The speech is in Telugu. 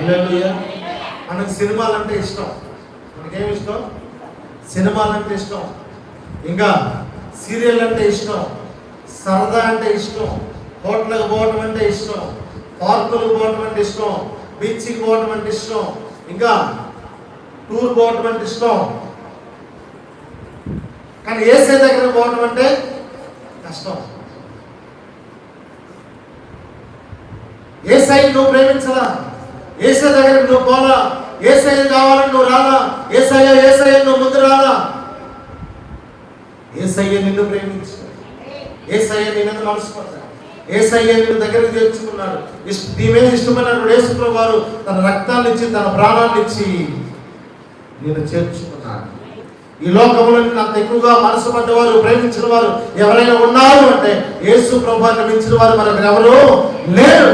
హల్లెలూయా. మనకు సినిమాలంటే ఇష్టం. మనకేమి ఇష్టం? సినిమాలంటే ఇష్టం, ఇంకా సీరియల్ అంటే ఇష్టం, సరదా అంటే ఇష్టం, హోటల్కి పోవటం అంటే ఇష్టం, పార్కులకు పోవటం అంటే ఇష్టం, బీచ్కి పోవటం అంటే ఇష్టం, ఇంకా టూర్ పోవటం అంటే ఇష్టం. కానీ యేసయ్య దగ్గరికి పోవటం అంటే కష్టం. యేసయ్యని నువ్వు ప్రేమించలా, యేసయ్య దగ్గరికి నువ్వు పోలా, యేసయ్య కావాలని నువ్వు రాలా, యేసయ్య నువ్వు ముందు రాలా. యేసయ్య నిన్ను ప్రేమించు, యేసయ్య నీ మీద మనసు పడ్డాడు, యేసయ్య నిన్ను దగ్గరికి తెచ్చుకున్నాడు. నీ మీద ఇష్టమైనటువంటి యేసు ప్రభువు వారు తన రక్తాన్ని ఇచ్చి తన ప్రాణాన్ని ఇచ్చి నిన్ను చేర్చుకున్నాడు. ఈ లోకంలో అంత ఎక్కువగా మనసు పడ్డవారు, ప్రేమించిన వారు ఎవరైనా ఉన్నారు అంటే యేసు ప్రభువుని మించిన వారు మనకు ఎవరు లేరు.